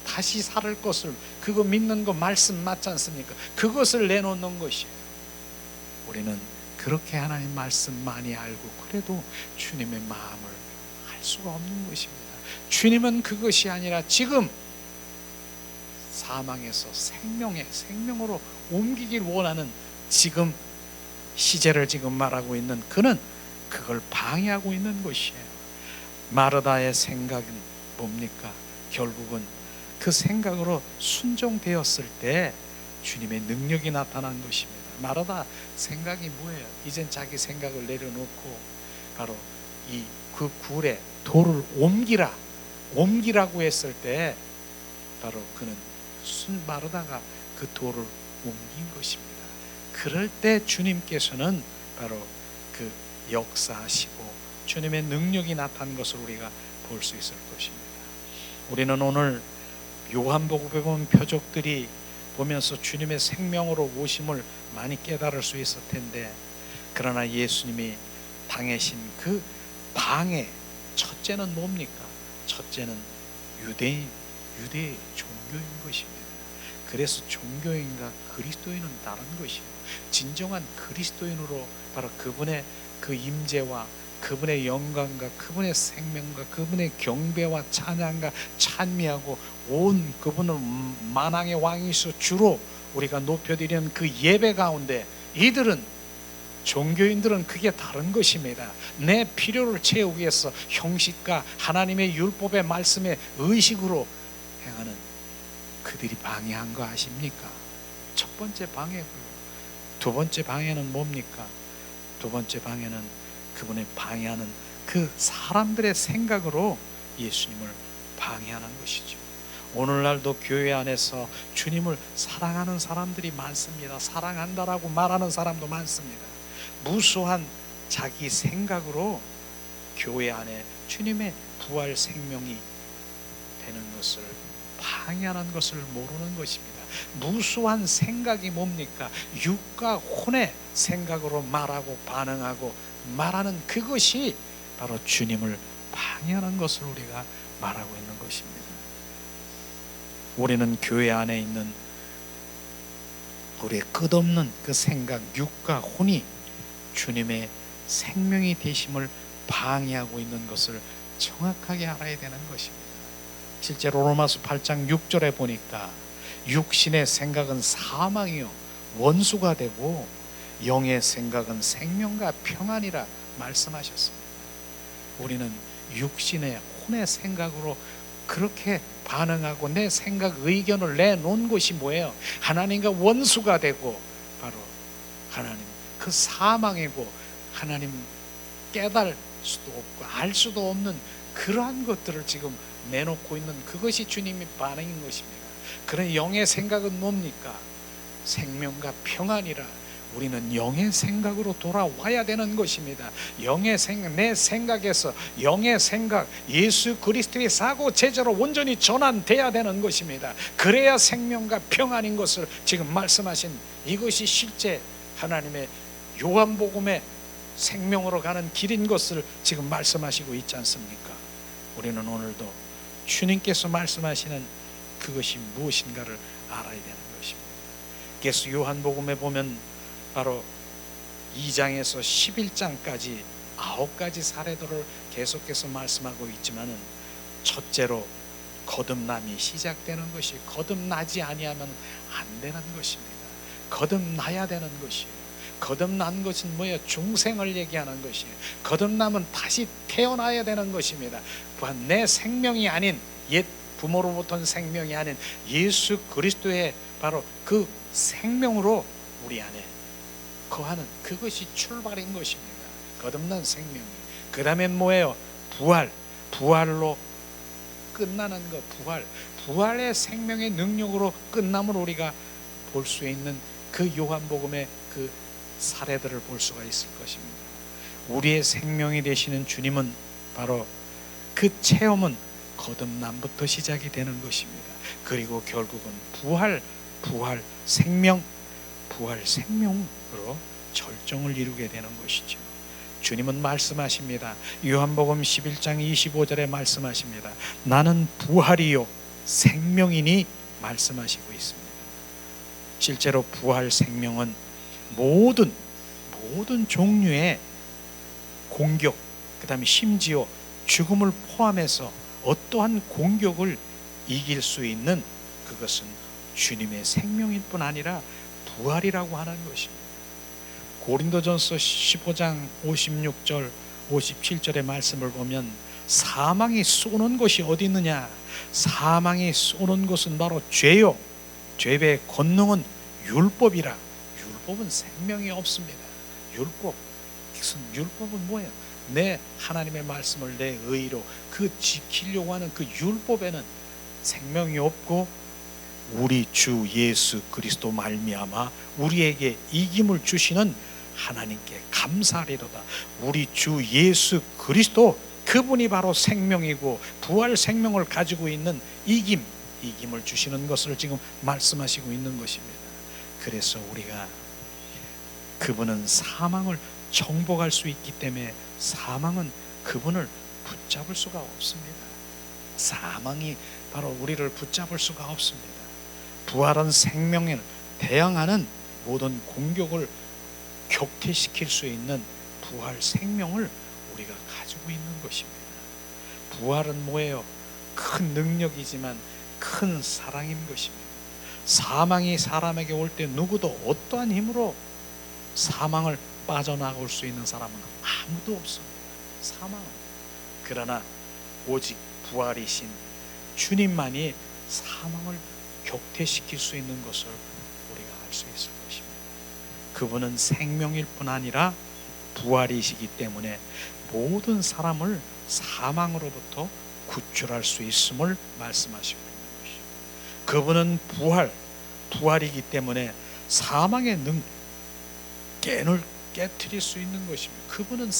다시 살 것을 그거 믿는 거 말씀 맞지 않습니까? 그것을 내놓는 것이에요. 우리는 그렇게 하나님 말씀 많이 알고 그래도 주님의 마음을 수가 없는 것입니다. 주님은 그것이 아니라 지금 사망에서 생명으로 옮기길 원하는 지금 시제를 지금 말하고 있는 그는 그걸 방해하고 있는 것이에요. 마르다의 생각은 뭡니까? 결국은 그 생각으로 순종되었을 때 주님의 능력이 나타난 것입니다. 마르다 생각이 뭐예요? 이젠 자기 생각을 내려놓고 바로 그 굴에 돌을 옮기라고 했을 때 바로 그는 마르다가 그 돌을 옮긴 것입니다. 그럴 때 주님께서는 바로 그 역사하시고 주님의 능력이 나타난 것을 우리가 볼 수 있을 것입니다. 우리는 오늘 요한복음에 보면 표적들이 보면서 주님의 생명으로 오심을 많이 깨달을 수 있을 텐데, 그러나 예수님이 당하신 그 방해, 첫째는 뭡니까? 첫째는 유대의 종교인 것입니다. 그래서 종교인과 그리스도인은 다른 것이에요. 진정한 그리스도인으로 바로 그분의 그 임재와 그분의 영광과 그분의 생명과 그분의 경배와 찬양과 찬미하고 온 그분을 만왕의 왕이시오 주로 우리가 높여드리는 그 예배 가운데 이들은 종교인들은 그게 다른 것입니다. 내 필요를 채우기 위해서 형식과 하나님의 율법의 말씀의 의식으로 행하는 그들이 방해한 거 아십니까? 첫 번째 방해고요. 두 번째 방해는 뭡니까? 두 번째 방해는 그분의 방해하는 그 사람들의 생각으로 예수님을 방해하는 것이죠. 오늘날도 교회 안에서 주님을 사랑하는 사람들이 많습니다. 사랑한다라고 말하는 사람도 많습니다. 무수한 자기 생각으로 교회 안에 주님의 부활 생명이 되는 것을 방해하는 것을 모르는 것입니다. 무수한 생각이 뭡니까? 육과 혼의 생각으로 말하고 반응하고 말하는 그것이 바로 주님을 방해하는 것을 우리가 말하고 있는 것입니다. 우리는 교회 안에 있는 우리의 끝없는 그 생각, 육과 혼이 주님의 생명이 되심을 방해하고 있는 것을 정확하게 알아야 되는 것입니다. 실제로 로마서 8장 6절에 보니까 육신의 생각은 사망이요 원수가 되고 영의 생각은 생명과 평안이라 말씀하셨습니다. 우리는 육신의 혼의 생각으로 그렇게 반응하고 내 생각 의견을 내놓은 것이 뭐예요? 하나님과 원수가 되고 바로 하나님 그 사망이고 하나님 깨달을 수도 없고 알 수도 없는 그러한 것들을 지금 내놓고 있는 그것이 주님의 반응인 것입니다. 그런 영의 생각은 뭡니까? 생명과 평안이라 우리는 영의 생각으로 돌아와야 되는 것입니다. 영의 생각, 내 생각에서 영의 생각, 예수 그리스도의 사고 제자로 온전히 전환돼야 되는 것입니다. 그래야 생명과 평안인 것을 지금 말씀하신 이것이 실제 하나님의 요한복음의 생명으로 가는 길인 것을 지금 말씀하시고 있지 않습니까? 우리는 오늘도 주님께서 말씀하시는 그것이 무엇인가를 알아야 되는 것입니다. 그래서 요한복음에 보면 바로 2장에서 11장까지 9가지 사례들을 계속해서 말씀하고 있지만은 첫째로 거듭남이 시작되는 것이 거듭나지 아니하면 안 되는 것입니다. 거듭나야 되는 것이에요. 거듭난 것은 뭐예요? 중생을 얘기하는 것이에요. 거듭남은 다시 태어나야 되는 것입니다. 내 생명이 아닌 옛 부모로부터는 생명이 아닌 예수 그리스도의 바로 그 생명으로 우리 안에 거하는 그것이 출발인 것입니다. 거듭난 생명이. 그 다음엔 뭐예요? 부활로 끝나는 것. 부활의 생명의 능력으로 끝남을 우리가 볼 수 있는 그 요한복음의 그 사례들을 볼 수가 있을 것입니다. 우리의 생명이 되시는 주님은 바로 그 체험은 거듭남부터 시작이 되는 것입니다. 그리고 결국은 생명으로 절정을 이루게 되는 것이죠. 주님은 말씀하십니다. 요한복음 11장 25절에 말씀하십니다. 나는 부활이요 생명이니 말씀하시고 있습니다. 실제로 부활 생명은 모든 종류의 공격, 그 다음에 심지어 죽음을 포함해서 어떠한 공격을 이길 수 있는 그것은 주님의 생명일 뿐 아니라 부활이라고 하는 것입니다. 고린도전서 15장 56절 57절의 말씀을 보면 사망이 쏘는 곳이 어디 있느냐? 사망이 쏘는 곳은 바로 죄요. 죄의 권능은 율법이라. 율법은 생명이 없습니다. 율법은 뭐예요? 내 하나님의 말씀을 내 의로 그 지키려고 하는 그 율법에는 생명이 없고 우리 주 예수 그리스도 말미암아 우리에게 이김을 주시는 하나님께 감사하리로다. 우리 주 예수 그리스도 그분이 바로 생명이고 부활 생명을 가지고 있는 이김을 주시는 것을 지금 말씀하시고 있는 것입니다. 그래서 우리가 그분은 사망을 정복할 수 있기 때문에 사망은 그분을 붙잡을 수가 없습니다. 사망이 바로 우리를 붙잡을 수가 없습니다. 부활은 생명을 대항하는 모든 공격을 격퇴시킬 수 있는 부활 생명을 우리가 가지고 있는 것입니다. 부활은 뭐예요? 큰 능력이지만 큰 사랑인 것입니다. 사망이 사람에게 올 때 누구도 어떠한 힘으로 사망을 빠져나올 수 있는 사람은 아무도 없습니다. 사망은. 그러나 오직 부활이신 주님만이 사망을 격퇴시킬 수 있는 것을 우리가 알 수 있을 것입니다. 그분은 생명일 뿐 아니라 부활이시기 때문에 모든 사람을 사망으로부터 구출할 수 있음을 말씀하시고 있는 것이죠. 그분은 부활이기 때문에 사망의 끈을 깨트릴 수 있는 것입니다. 그분은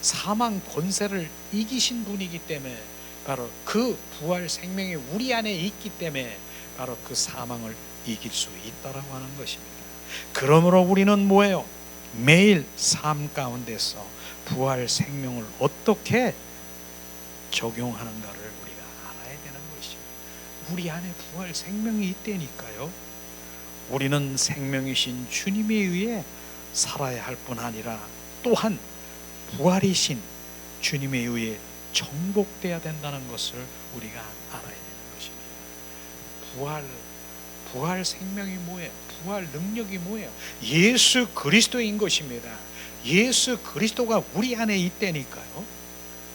사망 권세를 이기신 분이기 때문에 바로 그 부활 생명이 우리 안에 있기 때문에 바로 그 사망을 이길 수 있다라고 하는 것입니다. 그러므로 우리는 뭐예요? 매일 삶 가운데서 부활 생명을 어떻게 적용하는가를 우리가 알아야 되는 것이죠. 우리 안에 부활 생명이 있다니까요. 우리는 생명이신 주님에 의해 살아야 할 뿐 아니라 또한 부활이신 주님에 의해 정복되어야 된다는 것을 우리가 알아야 되는 것입니다. 부활 생명이 뭐예요? 부활 능력이 뭐예요? 예수 그리스도인 것입니다. 예수 그리스도가 우리 안에 있다니까요.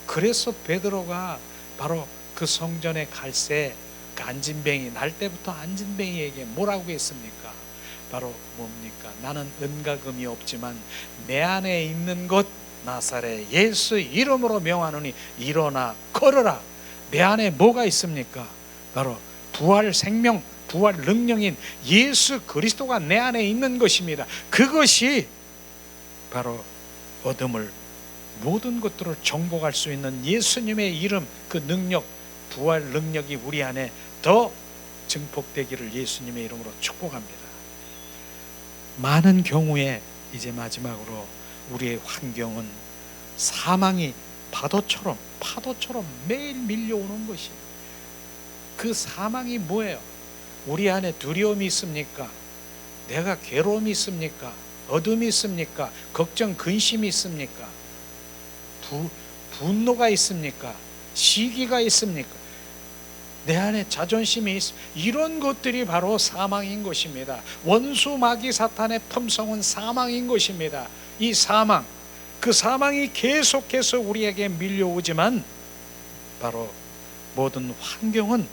그래서 베드로가 바로 그 성전에 갈새 안진뱅이 날 때부터 안진뱅이에게 뭐라고 했습니까? 바로 뭡니까? 나는 은과 금이 없지만 내 안에 있는 것 나사렛 예수 이름으로 명하노니 일어나 걸어라. 내 안에 뭐가 있습니까? 바로 부활 생명, 부활 능력인 예수 그리스도가 내 안에 있는 것입니다. 그것이 바로 얻음을 모든 것들을 정복할 수 있는 예수님의 이름, 그 능력, 부활 능력이 우리 안에 더 증폭되기를 예수님의 이름으로 축복합니다. 많은 경우에 이제 마지막으로 우리의 환경은 사망이 파도처럼 매일 밀려오는 것이에요. 그 사망이 뭐예요? 우리 안에 두려움이 있습니까? 내가 괴로움이 있습니까? 어둠이 있습니까? 걱정, 근심이 있습니까? 분노가 있습니까? 시기가 있습니까? 내 안에 자존심이 이런 것들이 바로 사망인 것입니다. 원수 마귀 사탄의 품성은 사망인 것입니다. 이 사망, 그 사망이 계속해서 우리에게 밀려오지만 바로 모든 환경은,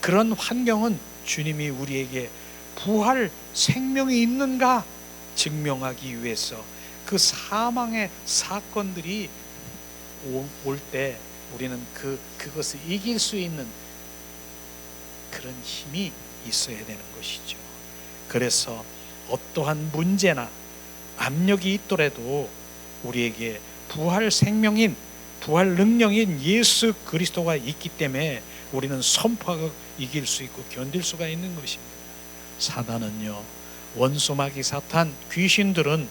그런 환경은 주님이 우리에게 부활 생명이 있는가 증명하기 위해서 그 사망의 사건들이 올 때 우리는 그것을 이길 수 있는 그런 힘이 있어야 되는 것이죠. 그래서 어떠한 문제나 압력이 있더라도 우리에게 부활 생명인, 부활 능력인 예수 그리스도가 있기 때문에 우리는 선포하고 이길 수 있고 견딜 수가 있는 것입니다. 사단은요, 원수 마귀 사탄 귀신들은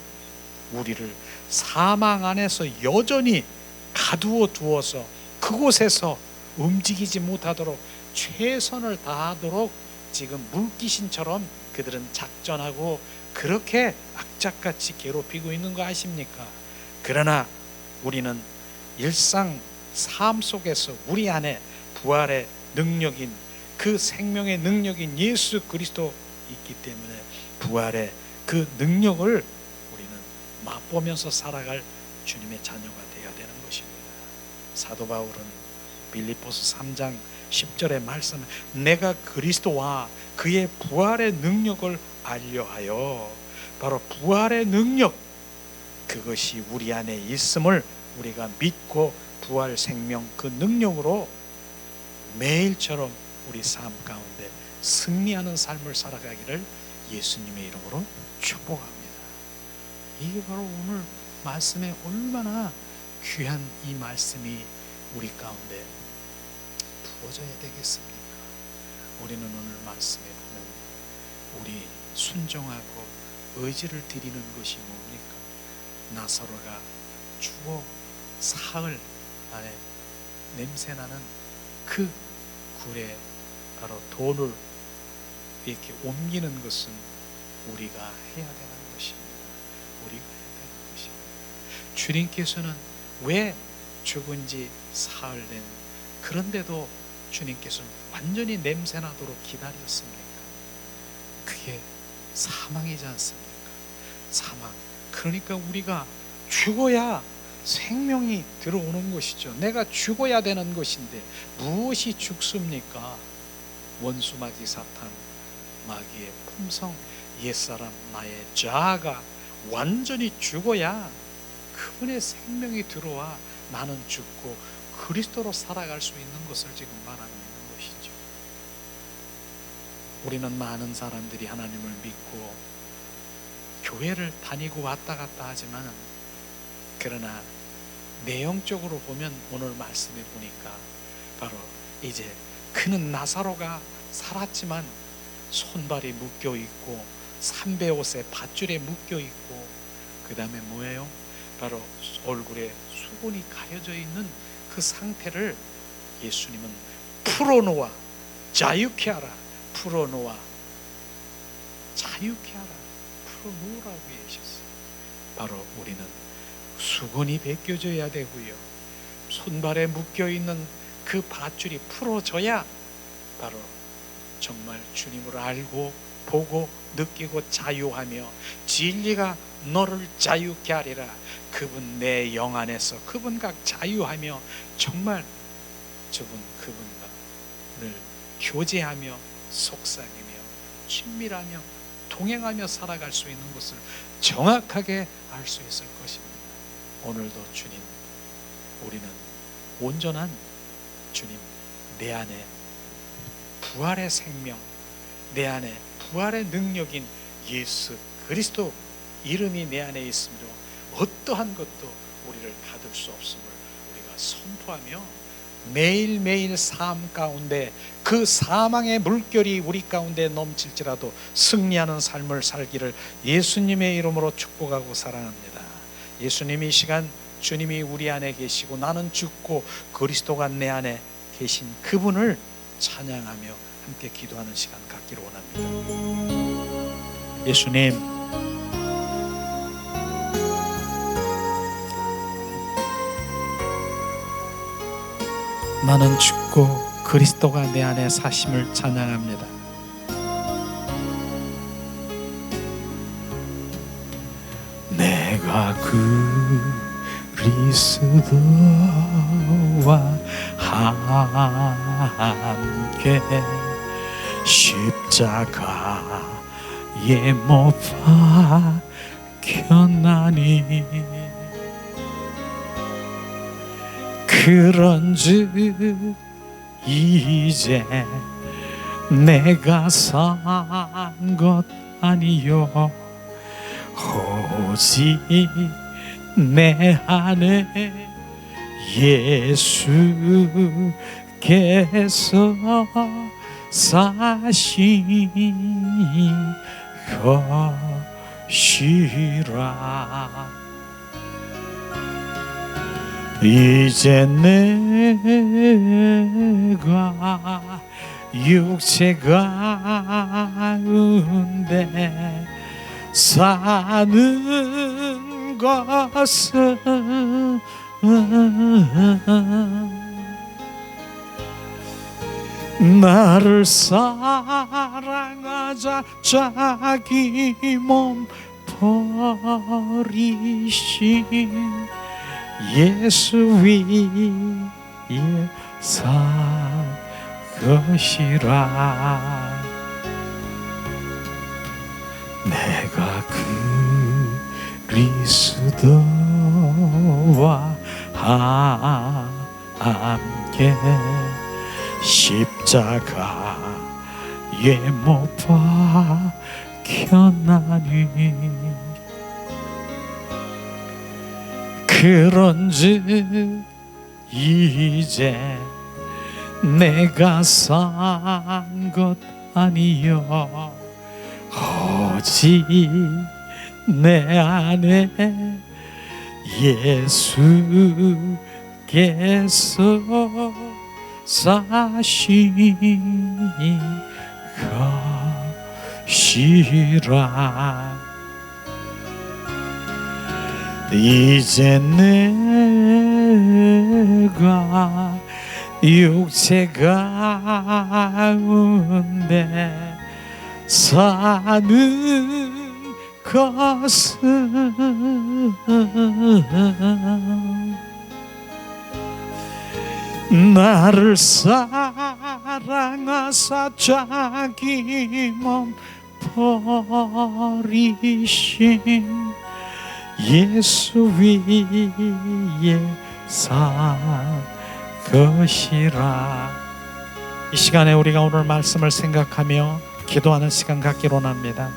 우리를 사망 안에서 여전히 가두어 두어서 그곳에서 움직이지 못하도록 최선을 다하도록 지금 물귀신처럼 그들은 작전하고 그렇게 악착같이 괴롭히고 있는 거 아십니까? 그러나 우리는 일상 삶 속에서 우리 안에 부활의 능력인 그 생명의 능력인 예수 그리스도 있기 때문에 부활의 그 능력을 우리는 맛보면서 살아갈 주님의 자녀가 되어야 되는 것입니다. 사도 바울은 빌립보서 3장 10절의 말씀, 내가 그리스도와 그의 부활의 능력을 알려하여, 바로 부활의 능력, 그것이 우리 안에 있음을 우리가 믿고 부활 생명 그 능력으로 매일처럼 우리 삶 가운데 승리하는 삶을 살아가기를 예수님의 이름으로 축복합니다. 이게 바로 오늘 말씀에 얼마나 귀한 이 말씀이 우리 가운데 부어져야 되겠습니까? 우리는 오늘 말씀에 보면 우리 순종하고 의지를 드리는 것이 뭡니까? 나사로가 죽어 사흘 안에 냄새나는 그 굴에 바로 돈을 이렇게 옮기는 것은 우리가 해야 되는 것입니다. 우리가 해야 되는 것입니다. 주님께서는 왜 죽은 지 사흘 된, 그런데도 주님께서는 완전히 냄새나도록 기다렸습니까? 그게 사망이지 않습니까? 사망. 그러니까 우리가 죽어야 생명이 들어오는 것이죠. 내가 죽어야 되는 것인데 무엇이 죽습니까? 원수 마귀 사탄, 마귀의 품성, 옛사람 나의 자아가 완전히 죽어야 그분의 생명이 들어와 나는 죽고 그리스도로 살아갈 수 있는 것을 지금 말하고 있는 것이죠. 우리는 많은 사람들이 하나님을 믿고 교회를 다니고 왔다 갔다 하지만, 그러나 내용적으로 보면 오늘 말씀에 보니까 바로 이제 그는 나사로가 살았지만 손발이 묶여 있고 삼배옷에 밧줄에 묶여 있고, 그 다음에 뭐예요? 바로 얼굴에 수건이 가려져 있는 그 상태를 예수님은 풀어놓아 자유케 하라, 풀어놓아 자유케 하라, 풀어놓으라고 하셨어요. 바로 우리는 수건이 벗겨져야 되고요, 손발에 묶여있는 그 밧줄이 풀어져야 바로 정말 주님을 알고 보고 느끼고 자유하며 진리가 너를 자유케 하리라, 그분 내 영 안에서 그분과 자유하며 정말 그분과 늘 교제하며 속삭이며 친밀하며 동행하며 살아갈 수 있는 것을 정확하게 알 수 있을 것입니다. 오늘도 주님, 우리는 온전한 주님, 내 안에 부활의 생명, 내 안에 부활의 능력인 예수 그리스도 이름이 내 안에 있으므로 어떠한 것도 우리를 가둘 수 없음을 우리가 선포하며 매일매일 삶 가운데 그 사망의 물결이 우리 가운데 넘칠지라도 승리하는 삶을 살기를 예수님의 이름으로 축복하고 사랑합니다. 예수님이 이 시간 주님이 우리 안에 계시고 나는 죽고 그리스도가 내 안에 계신 그분을 찬양하며 함께 기도하는 시간 갖기를 원합니다. 예수님, 나는 죽고 그리스도가 내 안에 사심을 찬양합니다. 내가 그리스도와 함께 십자가에 못 박혔나니 그런즉 이제 내가 산 것 아니요 오직 내 안에 예수께서 사신 것이라. 이제 내가 육체 가운데 사는 것은 나를 사랑하자 자기 몸 버리신 예수 위에 산 것이라. 내가 그리스도와 함께 십자가에 못 박혔나니 그런즉 이제 내가 산 것 아니여 오직 내 안에 예수께서 사시니 것이라. 이제 내가 육체 가운데 사는 것은 나를 사랑하사 자기 몸 버리신 예수 위에 산 것이라. 이 시간에 우리가 오늘 말씀을 생각하며 기도하는 시간 갖기로 합니다.